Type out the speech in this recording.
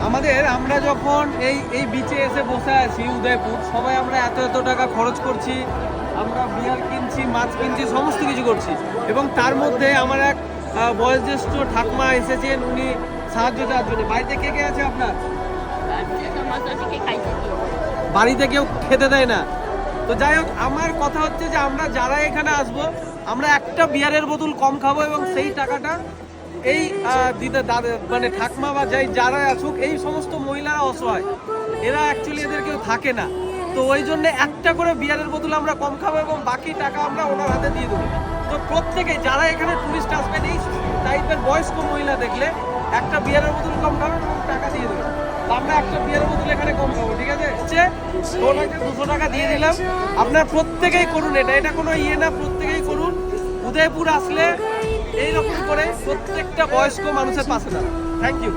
আমরা যখন এই বিচে এসে বসে আছি উদয়পুর, সবাই আমরা এত টাকা খরচ করছি, আমরা বিয়ার কিনছি, মাছ কিনছি, সমস্ত কিছু করছি, এবং তার মধ্যে আমার এক বয়োজ্যেষ্ঠ ঠাকুমা এসেছেন, উনি সাহায্য চাওয়ার জন্য। বাড়িতে কে কে আছে আপনার? বাড়িতে কেউ খেতে দেয় না। তো যাই হোক, আমার কথা হচ্ছে যে আমরা যারা এখানে আসবো, আমরা একটা বিয়ারের বোতল কম খাবো, এবং সেই টাকাটা এই দিদা দাদা মানে ঠাকমা বা যারা আসুক, এই সমস্ত মহিলারা অসহায়, এরা অ্যাকচুয়ালি এদের কেউ থাকে না, তো ওই জন্য একটা করে বিয়ারের বোতল আমরা কম খাবো এবং বাকি টাকা আমরা ওনার হাতে দিয়ে দেবো। তো প্রত্যেকে যারা এখানে টুরিস্ট আসবেন, এই টাইপের বয়স্ক মহিলা দেখলে একটা বিয়ারের বোতল কম খাবেন এবং টাকা দিয়ে দেবেন। আমরা একটা বিয়ারের বোতল এখানে কম খাবো, ঠিক আছে? 200 টাকা দিয়ে দিলাম। আপনারা প্রত্যেকেই করুন, এটা কোনো না, প্রত্যেকেই করুন। উদয়পুর আসলে এইরকম করে প্রত্যেকটা বয়স্ক মানুষের পাশে দাঁড়ান। Thank you.